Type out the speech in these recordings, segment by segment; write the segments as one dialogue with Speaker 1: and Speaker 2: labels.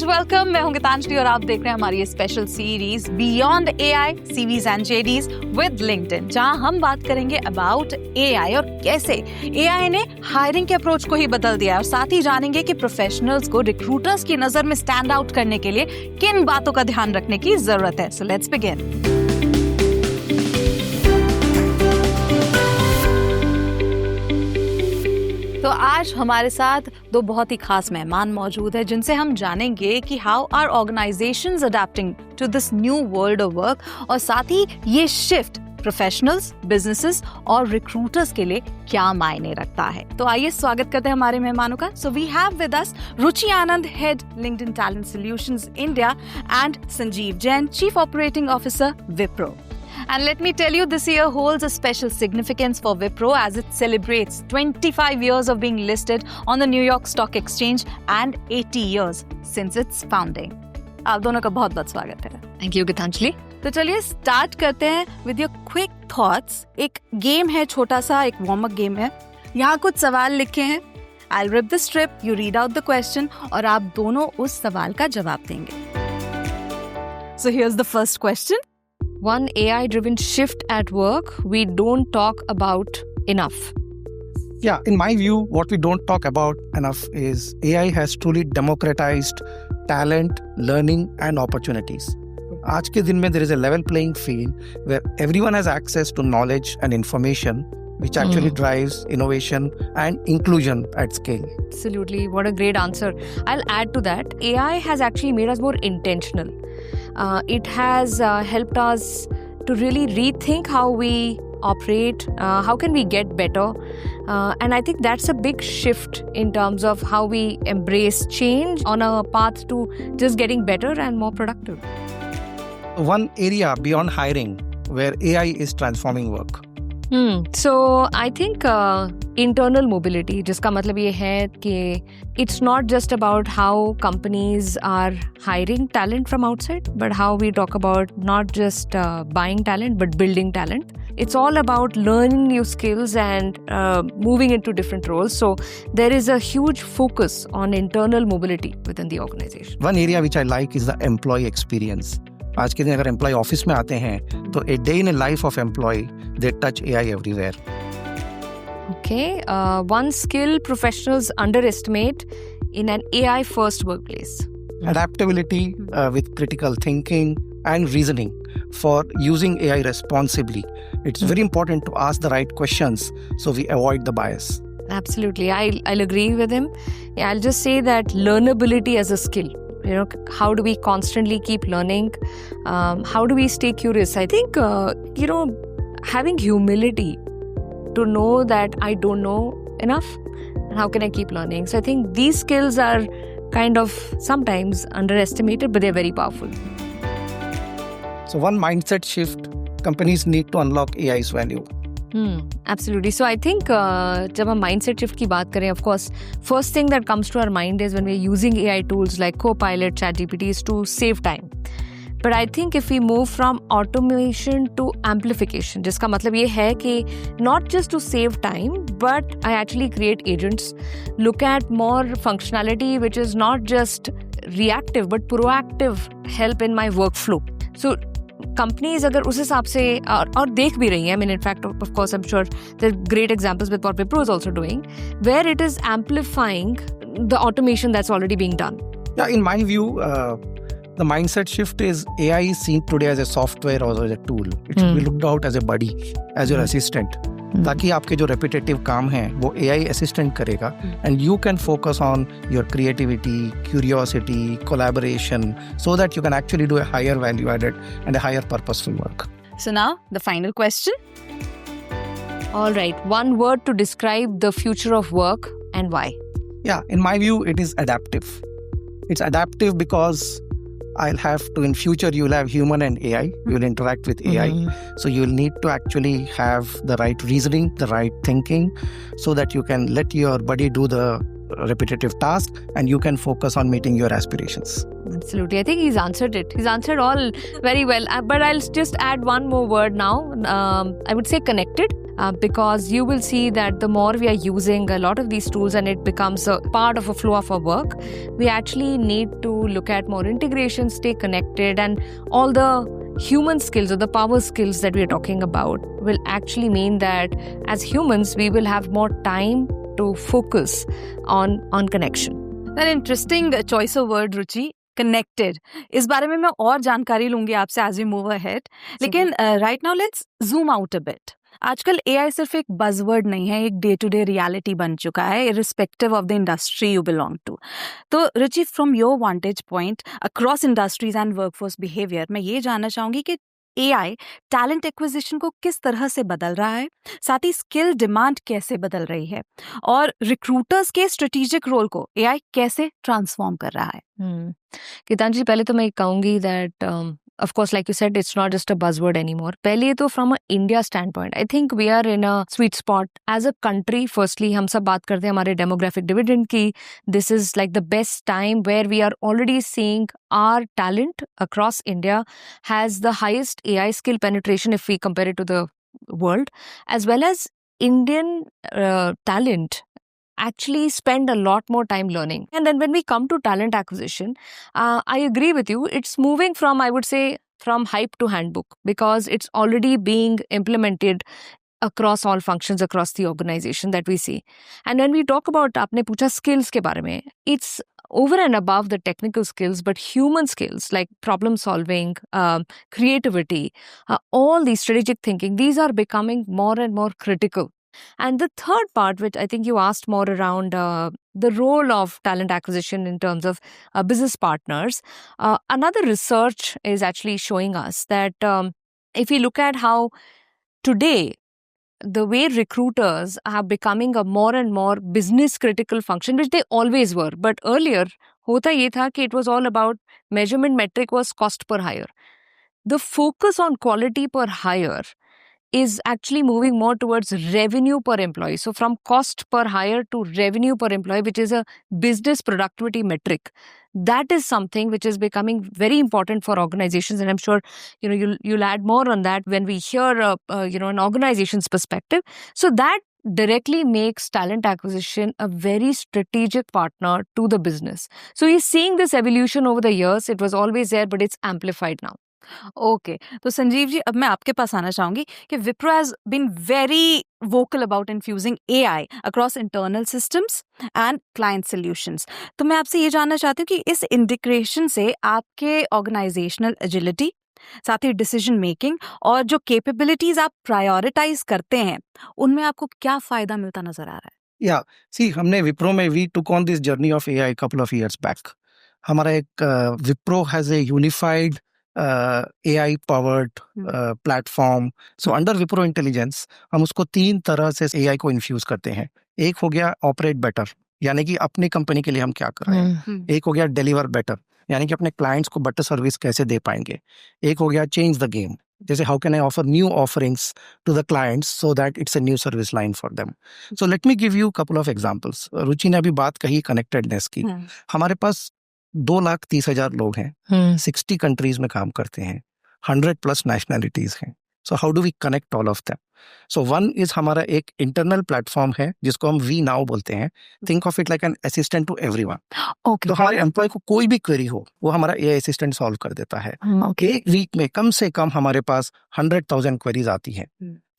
Speaker 1: And welcome. मैं हूं गीतांजलि और आप देख रहे हैं हमारी ये special series beyond AI CVs and JDs with LinkedIn, जहां हम बात करेंगे अबाउट एआई और कैसे एआई ने हायरिंग के अप्रोच को ही बदल दिया है, और साथ ही जानेंगे कि प्रोफेशनल्स को रिक्रूटर्स की नजर में स्टैंड आउट करने के लिए किन बातों का ध्यान रखने की जरूरत है। So let's begin. तो आज हमारे साथ दो बहुत ही खास मेहमान मौजूद हैं, जिनसे हम जानेंगे कि how are organisations adapting to this new world of work, और साथ ही ये शिफ्ट प्रोफेशनल्स, बिजनेसेस और रिक्रूटर्स के लिए क्या मायने रखता है। तो आइए स्वागत करते हैं हमारे मेहमानों का। So we have with us Ruchi Anand, head LinkedIn talent solutions India, and Sanjeev Jain, chief operating officer, Wipro. And let me tell you, this year holds a special significance for Wipro as it celebrates 25 years of being listed on the New York Stock Exchange and 80 years since its founding. आप दोनों का बहुत बहुत स्वागत है।
Speaker 2: Thank you Gitanjali.
Speaker 1: तो चलिए start करते हैं विद योर क्विक थॉट्स। एक गेम है, छोटा सा एक वार्म अप गेम है। यहाँ कुछ सवाल लिखे हैं। I'll rip the strip, you read out the question, और आप दोनों उस सवाल का जवाब देंगे। So here's the first question.
Speaker 2: One AI-driven shift at work we don't talk about enough.
Speaker 3: Yeah, in my view, what we don't talk about enough is AI has truly democratized talent, learning, and opportunities. आज के दिन में there is a level playing field where everyone has access to knowledge and information, which actually drives innovation and inclusion at scale.
Speaker 2: Absolutely. What a great answer. I'll add to that. AI has actually made us more intentional. It has helped us to really rethink how we operate, how can we get better. And I think that's a big shift in terms of how we embrace change on a path to just getting better and more productive.
Speaker 3: One area beyond hiring where AI is transforming work.
Speaker 2: So I think internal mobility, जिसका मतलब ये है कि it's not just about how companies are hiring talent from outside, but how we talk about not just buying talent, but building talent. It's all about learning new skills and moving into different roles. So there is a huge focus on internal mobility within the organization.
Speaker 3: One area which I like is the employee experience. आज के दिन अगर employ office में आते हैं तो a day in a life of employee they touch AI everywhere.
Speaker 2: Okay, one skill professionals underestimate in an AI first workplace.
Speaker 3: Adaptability with critical thinking and reasoning for using AI responsibly. It's very important to ask the right questions so we avoid the bias.
Speaker 2: Absolutely, I'll agree with him. Yeah, I'll just say that learnability as a skill. You know, how do we constantly keep learning? How do we stay curious? I think, having humility to know that I don't know enough, and how can I keep learning? So I think these skills are kind of sometimes underestimated, but they're very powerful.
Speaker 3: So one mindset shift, companies need to unlock AI's value.
Speaker 2: Absolutely. So I think जब हम mindset shift की बात करें, of course, first thing that comes to our mind is when we're using AI tools like Copilot, ChatGPT is to save time. But I think if we move from automation to amplification, जिसका मतलब ये है कि not just to save time, but I actually create agents, look at more functionality which is not just reactive but proactive help in my workflow. So companies अगर उस हिसाब से और देख भी रही हैं, I mean, in fact, of course, I'm sure there are great examples with what Wipro is also doing, where it is amplifying the automation that's already being done.
Speaker 3: Yeah, in my view, the mindset shift is AI is seen today as a software or as a tool. It should be looked out as a buddy, as your assistant. ताकि आपके जो repetitive काम हैं वो AI assistant करेगा, and you can focus on your creativity, curiosity, collaboration, so that you can actually do a higher value added and a higher purposeful work.
Speaker 1: So now the final question.
Speaker 2: All right, one word to describe the future of work and why.
Speaker 3: Yeah, in my view, it is adaptive. It's adaptive because I'll have to, in future, you'll have human and AI. You'll interact with AI. So you'll need to actually have the right reasoning, the right thinking, so that you can let your buddy do the repetitive task and you can focus on meeting your aspirations.
Speaker 2: Absolutely. I think he's answered it. He's answered all very well. But I'll just add one more word now. I would say connected. Because you will see that the more we are using a lot of these tools and it becomes a part of a flow of our work, we actually need to look at more integration, stay connected, and all the human skills or the power skills that we are talking about will actually mean that as humans, we will have more time to focus on connection.
Speaker 1: An interesting choice of word, Ruchi, connected. इस बारे में मैं और जानकारी लूंगी आपसे as we move ahead. लेकिन right now let's zoom out a bit. आजकल AI सिर्फ एक बज़वर्ड नहीं है, एक डे टू डे रियलिटी बन चुका है, irrespective of the industry you belong to. तो रुचि, from your vantage point across industries and workforce behavior, मैं ये जानना चाहूंगी कि AI टैलेंट एक्विजिशन को किस तरह से बदल रहा है, साथ ही स्किल डिमांड कैसे बदल रही है, और रिक्रूटर्स के स्ट्रेटेजिक रोल को AI कैसे ट्रांसफॉर्म कर रहा है.
Speaker 2: गीतांजलि, पहले तो मैं कहूंगी that of course, like you said, it's not just a buzzword anymore. पहले तो from a India standpoint, I think we are in a sweet spot as a country. Firstly, हम सब बात करते हैं हमारे demographic dividend की. This is like the best time where we are already seeing our talent across India has the highest AI skill penetration if we compare it to the world, as well as Indian talent actually spend a lot more time learning. And then when we come to talent acquisition, I agree with you. It's moving from, I would say, from hype to handbook, because it's already being implemented across all functions across the organization that we see. And when we talk about, आपने पूछा skills के बारे में, it's over and above the technical skills, but human skills like problem solving, creativity, all these strategic thinking, these are becoming more and more critical. And the third part, which I think you asked more around the role of talent acquisition in terms of business partners, another research is actually showing us that if we look at how today the way recruiters are becoming a more and more business critical function, which they always were, but earlier hota ye tha ki it was all about measurement metric was cost per hire. The focus on quality per hire is actually moving more towards revenue per employee. So from cost per hire to revenue per employee, which is a business productivity metric. That is something which is becoming very important for organizations. And I'm sure, you'll add more on that when we hear, an organization's perspective. So that directly makes talent acquisition a very strategic partner to the business. So we're seeing this evolution over the years. It was always there, but it's amplified now.
Speaker 1: Okay, तो संजीव जी, अब मैं आपके पास आना चाहूंगी कि Wipro has been very vocal about infusing AI across internal systems and client solutions. तो मैं आपसे ये जानना चाहती हूँ कि इस इंटीग्रेशन से आपके ऑर्गेनाइजेशनल एजिलिटी, साथ ही डिसीजन मेकिंग और जो कैपेबिलिटीज आप प्रायोरिटाइज करते हैं, उनमें आपको क्या फायदा मिलता नजर आ रहा है?
Speaker 3: या सी, हमने विप्रो में we took on this journey of AI couple of years back. हमारा एक Wipro has a unified AI powered platform. So under Wipro Intelligence हम उसको 3 तरह से AI को इन्फ्यूज करते हैं. एक हो गया ऑपरेट बेटर, यानी कि अपनी कंपनी के लिए हम क्या कर रहे हैं. एक हो गया डिलीवर बेटर, यानी कि अपने क्लाइंट्स को बेटर सर्विस कैसे दे पाएंगे. एक हो गया चेंज द गेम, जैसे how can I offer new offerings to the clients so that it's a new service line for them. So let me give you couple of examples. Ruchi ने अभी बात कही कनेक्टेडनेस की. हमारे पास 2,30,000 लोग हैं, 60 कंट्रीज में काम करते हैं, 100+ नेशनैलिटीज हैं. So how do we connect all of them? So one is हमारा एक इंटरनल प्लेटफॉर्म है जिसको हम वी नाउ बोलते हैं. Think of it like an assistant to everyone. तो हमारे एम्प्लॉय को कोई भी क्वेरी हो, वो हमारा AI असिस्टेंट सॉल्व कर देता है. एक वीक में कम से कम हमारे पास 100,000 क्वेरीज आती हैं.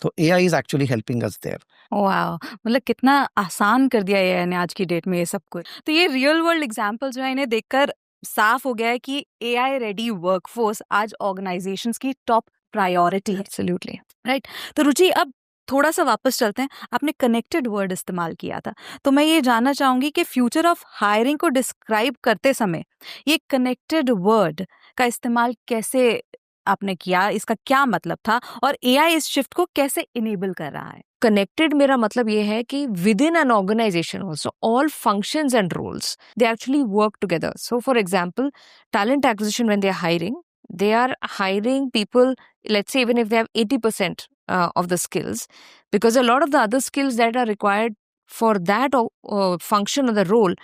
Speaker 3: तो AI is actually helping us there.
Speaker 1: Wow, मतलब कितना आसान कर दिया AI ने आज की डेट में ये सब कुछ. तो ये रियल वर्ल्ड एग्जांपल जो है, इन्हें देखकर साफ हो गया है कि AI रेडी वर्कफोर्स आज ऑर्गेनाइजेशंस की टॉप प्रायोरिटी है.
Speaker 2: Absolutely
Speaker 1: right. तो रुचि, अब थोड़ा सा वापस चलते हैं. आपने कनेक्टेड वर्ड इस्तेमाल किया था, तो मैं ये जानना चाहूंगी कि फ्यूचर ऑफ हायरिंग को डिस्क्राइब करते समय ये कनेक्टेड वर्ड का इस्तेमाल कैसे आपने किया, इसका क्या मतलब था, और AI इस शिफ्ट को कैसे इनेबल कर रहा है?
Speaker 2: कनेक्टेड मेरा मतलब ये है कि within an organisation also all functions and roles they actually work together. So for example, talent acquisition when they are hiring, they are hiring people, let's say even if they have 80% of the skills, because a lot of the other skills that are required for that function or the role,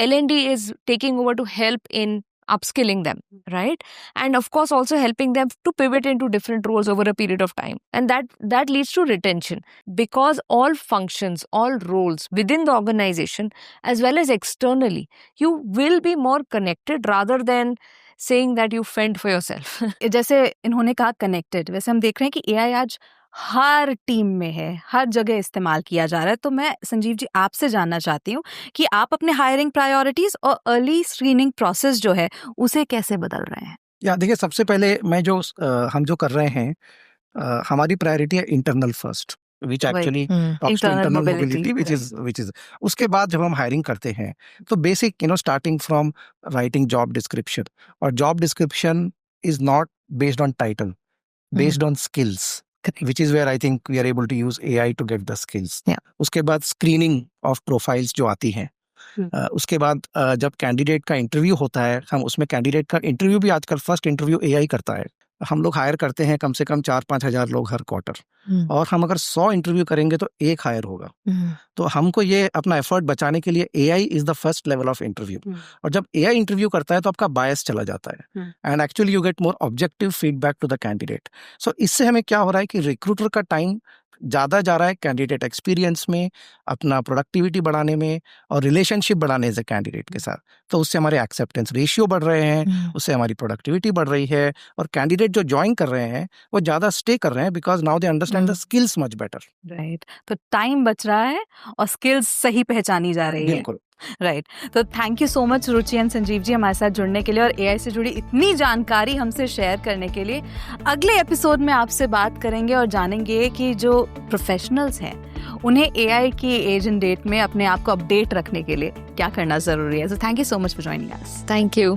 Speaker 2: L&D is taking over to help in upskilling them, right? And of course also helping them to pivot into different roles over a period of time, and that leads to retention, because all functions, all roles within the organization as well as externally, you will be more connected rather than saying that you fend for yourself.
Speaker 1: जैसे इन्होंने कहा connected, वैसे हम देख रहे हैं कि AI आज हर टीम में है, हर जगह इस्तेमाल किया जा रहा है। तो मैं संजीव जी आपसे जानना चाहती हूँ कि आप अपने हायरिंग प्रायोरिटीज और अर्ली स्क्रीनिंग प्रोसेस जो है उसे कैसे बदल रहे हैं?
Speaker 3: या देखिए, सबसे पहले हम जो कर रहे हैं, हमारी प्रायोरिटी है internal first, which actually talks to
Speaker 1: Internal
Speaker 3: internal
Speaker 1: mobility,
Speaker 3: mobility, which is उसके बाद जब हम हायरिंग करते हैं तो basic starting from writing job description, और job description is not based on title, based on skills, which is where I think we are able to use AI to get the skills. उसके बाद screening of profiles जो आती हैं, उसके बाद जब candidate का इंटरव्यू होता है, हम उसमें कैंडिडेट का इंटरव्यू भी आजकल फर्स्ट इंटरव्यू AI करता है। हम लोग हायर करते हैं कम से कम 4-5 हज़ार लोग हर क्वार्टर, और हम अगर 100 इंटरव्यू करेंगे तो एक हायर होगा। तो हमको ये अपना एफर्ट बचाने के लिए AI is the first level of interview, और जब AI इंटरव्यू करता है तो आपका बायस चला जाता है, and actually you get more objective feedback to the candidate. So इससे हमें क्या हो रहा है कि रिक्रूटर का टाइम ज़्यादा जा रहा है कैंडिडेट एक्सपीरियंस में, अपना प्रोडक्टिविटी बढ़ाने में और रिलेशनशिप बढ़ाने से कैंडिडेट के साथ। तो उससे हमारे एक्सेप्टेंस रेशियो बढ़ रहे हैं, उससे हमारी प्रोडक्टिविटी बढ़ रही है, और कैंडिडेट जो ज्वाइन कर रहे हैं वो ज़्यादा स्टे कर रहे हैं, because now they understand the skills much better.
Speaker 1: Right, तो टाइम बच रहा है और स्किल्स सही पहचानी जा रही है।
Speaker 3: बिल्कुल
Speaker 1: राइट। तो thank you so much Ruchi and Sanjeev ji हमारे साथ जुड़ने के लिए और एआई से जुड़ी इतनी जानकारी हमसे शेयर करने के लिए। अगले एपिसोड में आपसे बात करेंगे और जानेंगे कि जो प्रोफेशनल्स हैं उन्हें एआई की एज एंड डेट में अपने आप को अपडेट रखने के लिए क्या करना जरूरी है। So thank you so much for joining us.
Speaker 2: Thank you.